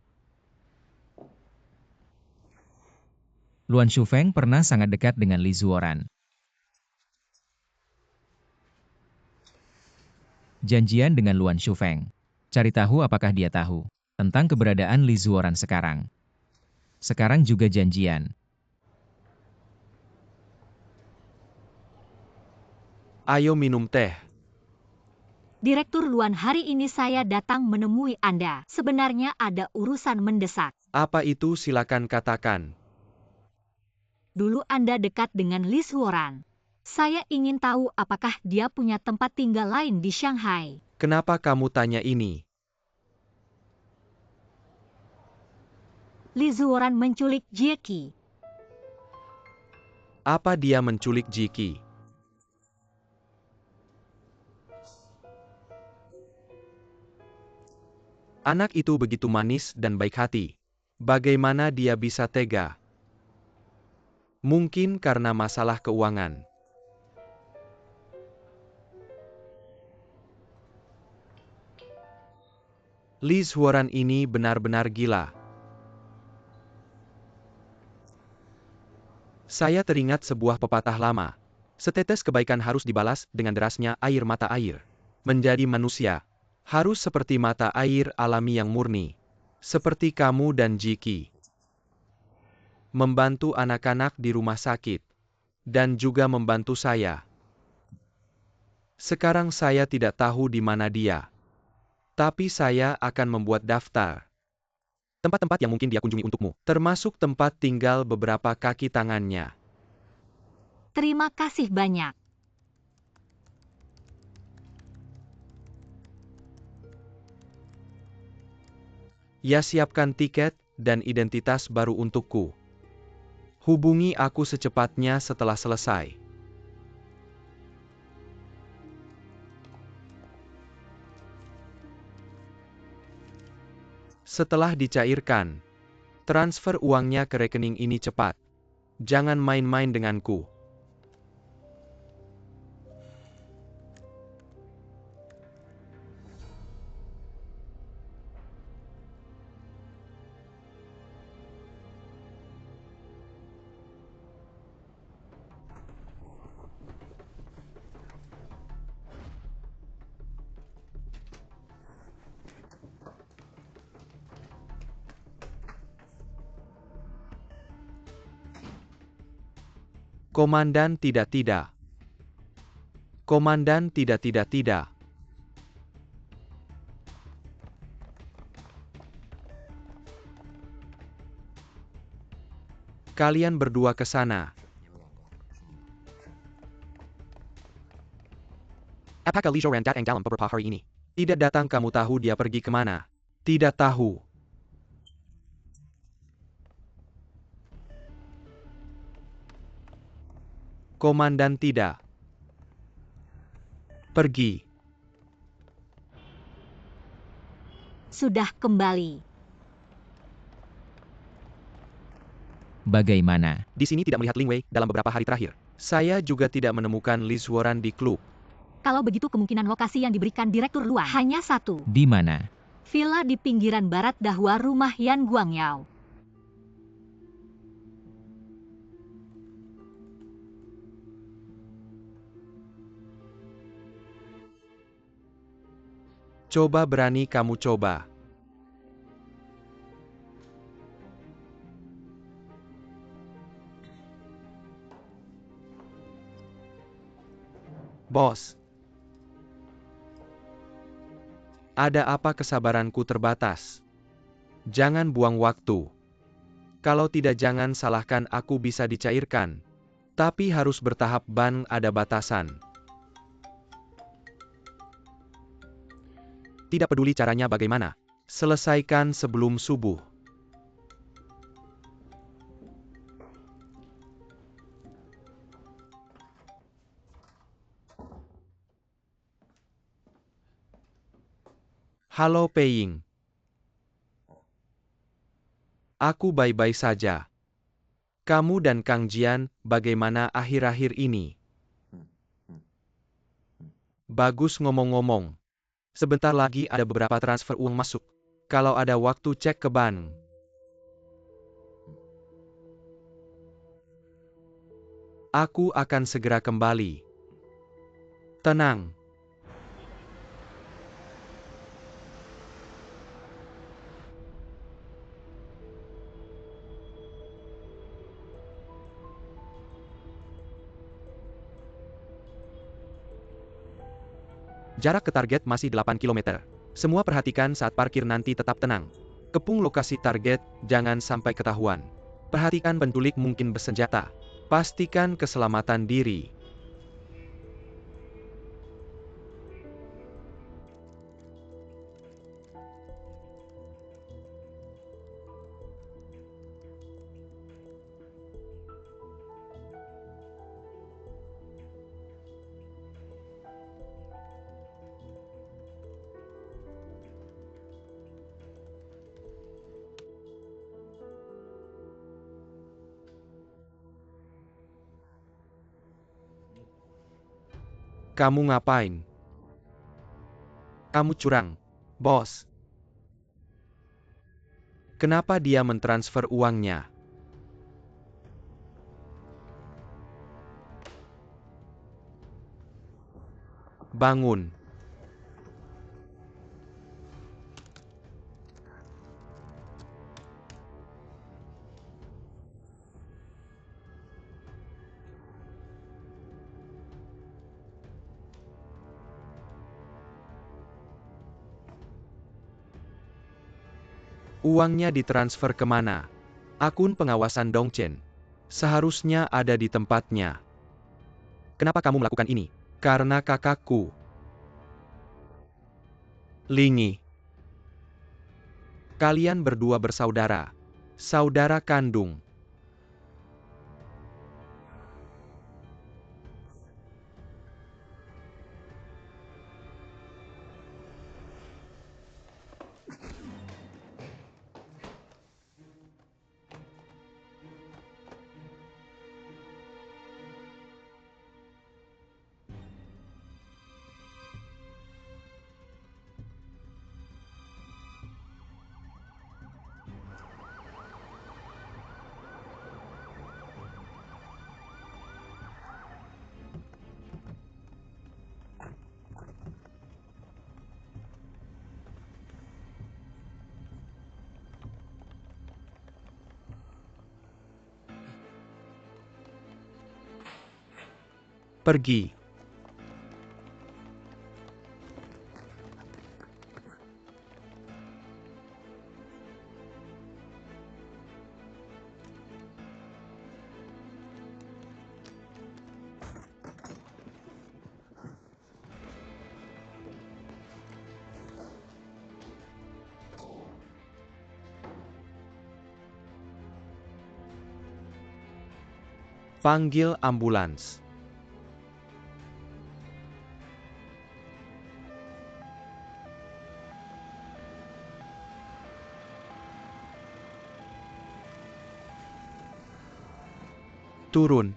Luan Shufeng pernah sangat dekat dengan Li Zuoran. Janjian dengan Luan Shufeng. Cari tahu apakah dia tahu tentang keberadaan Li Zuoran sekarang. Sekarang juga janjian. Ayo minum teh. Direktur Luan, hari ini saya datang menemui Anda. Sebenarnya ada urusan mendesak. Apa itu, silakan katakan. Dulu Anda dekat dengan Li Zuoran. Saya ingin tahu apakah dia punya tempat tinggal lain di Shanghai. Kenapa kamu tanya ini? Li Zuoran menculik Jieqi. Apa dia menculik Jieqi? Anak itu begitu manis dan baik hati. Bagaimana dia bisa tega? Mungkin karena masalah keuangan. Li Zuoran ini benar-benar gila. Saya teringat sebuah pepatah lama. Setetes kebaikan harus dibalas dengan derasnya air mata air. Menjadi manusia harus seperti mata air alami yang murni. Seperti kamu dan Jieqi. Membantu anak-anak di rumah sakit. Dan juga membantu saya. Sekarang saya tidak tahu di mana dia. Tapi saya akan membuat daftar tempat-tempat yang mungkin dia kunjungi untukmu. Termasuk tempat tinggal beberapa kaki tangannya. Terima kasih banyak. Ya, siapkan tiket dan identitas baru untukku. Hubungi aku secepatnya setelah selesai. Setelah dicairkan, transfer uangnya ke rekening ini cepat. Jangan main-main denganku. Komandan, tidak. Komandan, tidak. Kalian berdua ke sana. Apakah Li Zuoran datang dalam beberapa hari ini? Tidak datang. Kamu tahu dia pergi kemana? Tidak tahu. Komandan, tidak. Pergi. Sudah kembali. Bagaimana? Di sini tidak melihat Ling Wei dalam beberapa hari terakhir. Saya juga tidak menemukan Li Zuoran di klub. Kalau begitu kemungkinan lokasi yang diberikan Direktur Luan hanya satu. Di mana? Villa di pinggiran barat Dahua rumah Yan Guangyao. Coba, berani kamu coba. Bos. Ada apa kesabaranku terbatas? Jangan buang waktu. Kalau tidak jangan salahkan aku bisa dicairkan. Tapi harus bertahap ban ada batasan. Tidak peduli caranya bagaimana. Selesaikan sebelum subuh. Halo Peying. Aku baik-baik saja. Kamu dan Kang Jian, bagaimana akhir-akhir ini? Bagus ngomong-ngomong. Sebentar lagi ada beberapa transfer uang masuk. Kalau ada waktu cek ke bank. Aku akan segera kembali. Tenang. Jarak ke target masih 8 km. Semua perhatikan saat parkir nanti tetap tenang. Kepung lokasi target, jangan sampai ketahuan. Perhatikan penculik mungkin bersenjata. Pastikan keselamatan diri. Kamu ngapain? Kamu curang, bos. Kenapa dia mentransfer uangnya? Bangun. Uangnya ditransfer kemana? Akun pengawasan Dongchen. Seharusnya ada di tempatnya. Kenapa kamu melakukan ini? Karena kakakku. Lingi. Kalian berdua bersaudara. Saudara kandung. Pergi. Panggil ambulans. Turun.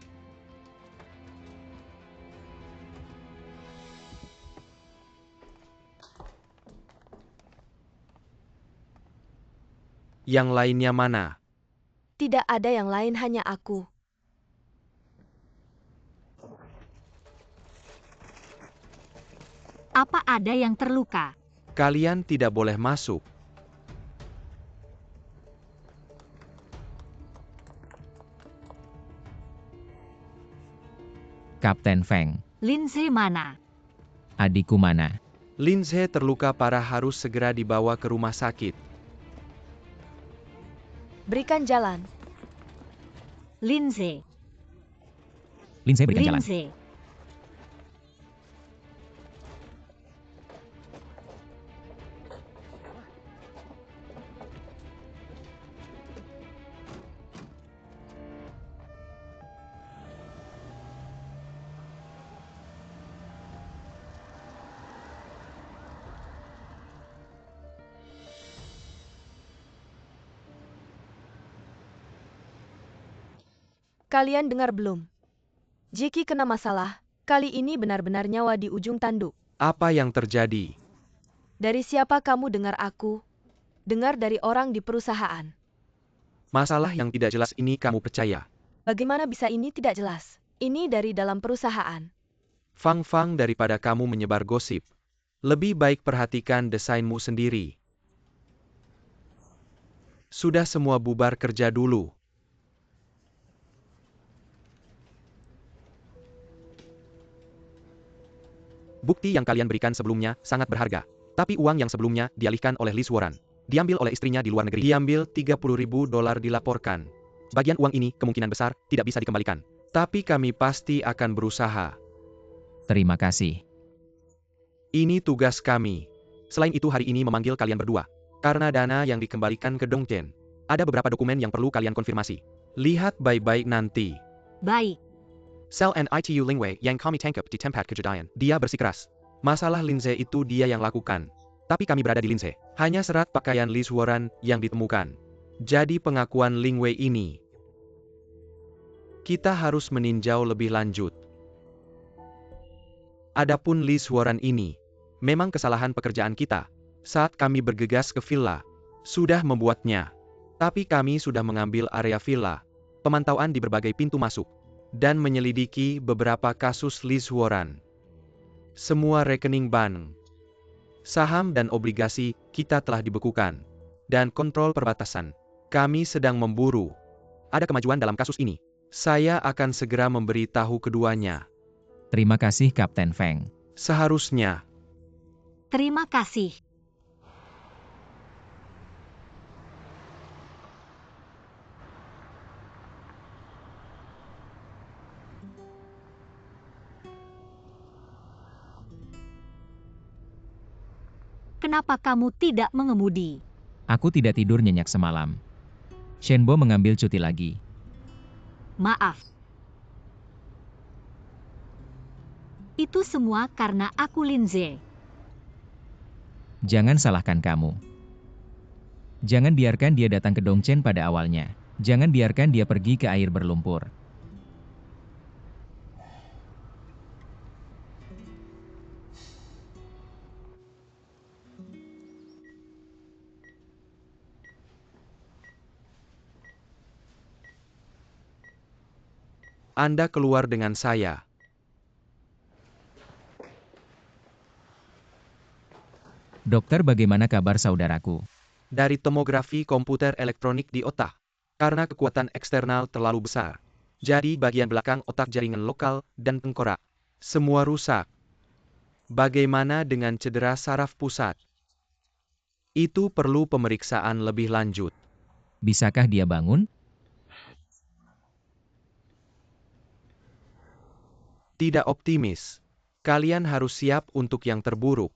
Yang lainnya mana? Tidak ada yang lain, hanya aku. Apa ada yang terluka? Kalian tidak boleh masuk. Kapten Feng. Lindsay mana? Adikku mana? Lindsay terluka parah, harus segera dibawa ke rumah sakit. Berikan jalan. Lindsay. Lindsay berikan jalan. Lindsay. Kalian dengar belum? Jackie kena masalah. Kali ini benar-benar nyawa di ujung tanduk. Apa yang terjadi? Dari siapa kamu dengar aku? Dengar dari orang di perusahaan. Masalah yang tidak jelas ini kamu percaya? Bagaimana bisa ini tidak jelas? Ini dari dalam perusahaan. Fang-fang, daripada kamu menyebar gosip. Lebih baik perhatikan desainmu sendiri. Sudah semua bubar kerja dulu. Bukti yang kalian berikan sebelumnya sangat berharga. Tapi uang yang sebelumnya dialihkan oleh Liz Warren. Diambil oleh istrinya di luar negeri. Diambil $30.000 dilaporkan. Bagian uang ini kemungkinan besar tidak bisa dikembalikan. Tapi kami pasti akan berusaha. Terima kasih. Ini tugas kami. Selain itu hari ini memanggil kalian berdua. Karena dana yang dikembalikan ke Dongchen. Ada beberapa dokumen yang perlu kalian konfirmasi. Lihat baik-baik nanti. Baik. Sel and itu Lingwei yang kami tangkap di tempat kejadian. Dia bersikeras. Masalah Lindsay itu dia yang lakukan. Tapi kami berada di Lindsay. Hanya serat pakaian Liz Warren yang ditemukan. Jadi pengakuan Lingwei ini. Kita harus meninjau lebih lanjut. Adapun Liz Warren ini. Memang kesalahan pekerjaan kita. Saat kami bergegas ke villa. Sudah membuatnya. Tapi kami sudah mengambil area villa. Pemantauan di berbagai pintu masuk. Dan menyelidiki beberapa kasus Liz Warren. Semua rekening bank, saham dan obligasi kita telah dibekukan. Dan kontrol perbatasan. Kami sedang memburu. Ada kemajuan dalam kasus ini. Saya akan segera memberitahu keduanya. Terima kasih Kapten Feng. Seharusnya. Terima kasih. Kenapa kamu tidak mengemudi? Aku tidak tidur nyenyak semalam. Shenbo mengambil cuti lagi. Maaf. Itu semua karena aku Lindsay. Jangan salahkan kamu. Jangan biarkan dia datang ke Dongchen pada awalnya. Jangan biarkan dia pergi ke air berlumpur. Anda keluar dengan saya. Dokter, bagaimana kabar saudaraku? Dari tomografi komputer elektronik di otak. Karena kekuatan eksternal terlalu besar. Jadi bagian belakang otak, jaringan lokal, dan tengkorak. Semua rusak. Bagaimana dengan cedera saraf pusat? Itu perlu pemeriksaan lebih lanjut. Bisakah dia bangun? Tidak optimis. Kalian harus siap untuk yang terburuk.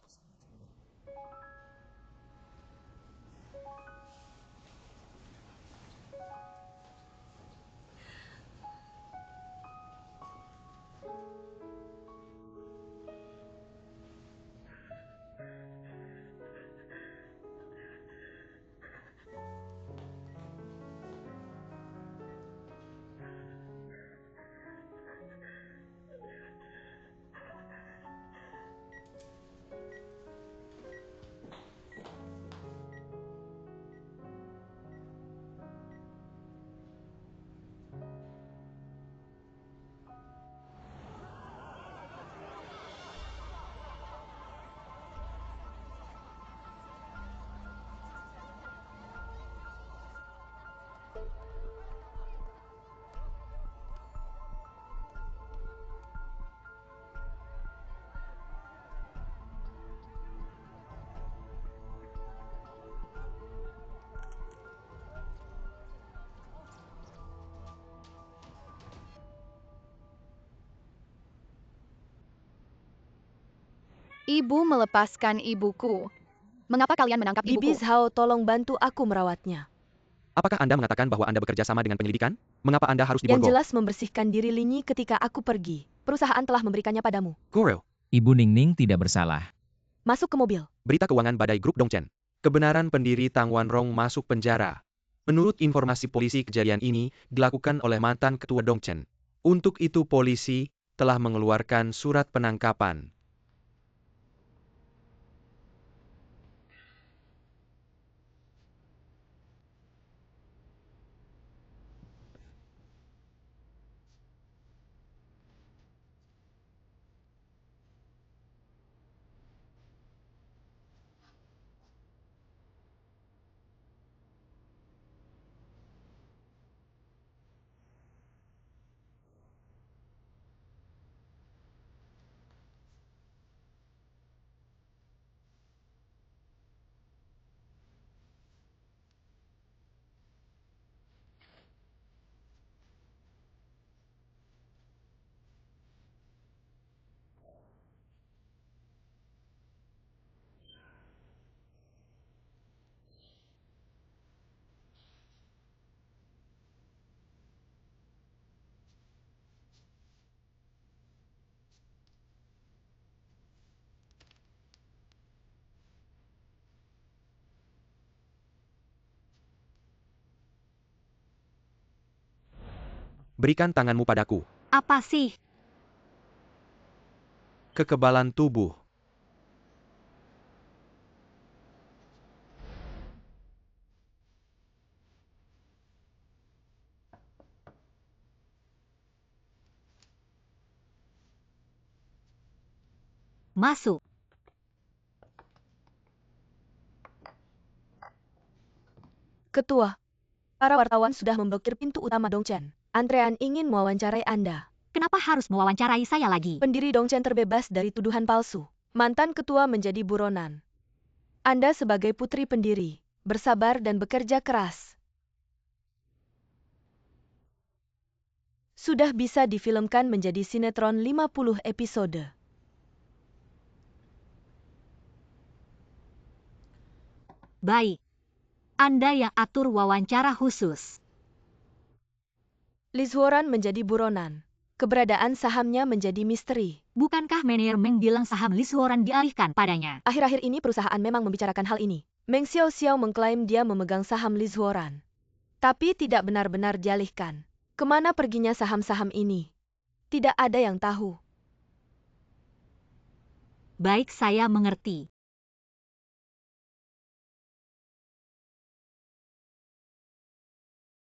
Ibu melepaskan ibuku. Mengapa kalian menangkap Bibi ibuku? Zhao, tolong bantu aku merawatnya. Apakah Anda mengatakan bahwa Anda bekerja sama dengan penyelidikan? Mengapa Anda harus Yang diborgol? jelas membersihkan diri Linyi ketika aku pergi. Perusahaan telah memberikannya padamu. Guru, Ibu Ningning tidak bersalah. Masuk ke mobil. berita keuangan badai grup Dongchen. Kebenaran pendiri Tang Wanrong masuk penjara. Menurut informasi polisi, kejadian ini dilakukan oleh mantan ketua Dongchen. Untuk itu polisi telah mengeluarkan surat penangkapan. Berikan tanganmu padaku. Apa sih? Kekebalan tubuh. Masuk. Ketua, para wartawan sudah memblokir pintu utama Dongchen. Antrean ingin mewawancarai Anda. Kenapa harus mewawancarai saya lagi? Pendiri Dongchen terbebas dari tuduhan palsu. Mantan ketua menjadi buronan. Anda sebagai putri pendiri, bersabar dan bekerja keras. Sudah bisa difilmkan menjadi sinetron 50 episode. Baik. Anda yang atur wawancara khusus. Liz Horan menjadi buronan. Keberadaan sahamnya menjadi misteri. Bukankah manajer Meng bilang saham Liz Horan dialihkan padanya? Akhir-akhir ini perusahaan memang membicarakan hal ini. Meng Xiao mengklaim dia memegang saham Liz Horan. Tapi tidak benar-benar dialihkan. Kemana perginya saham-saham ini? Tidak ada yang tahu. Baik, saya mengerti.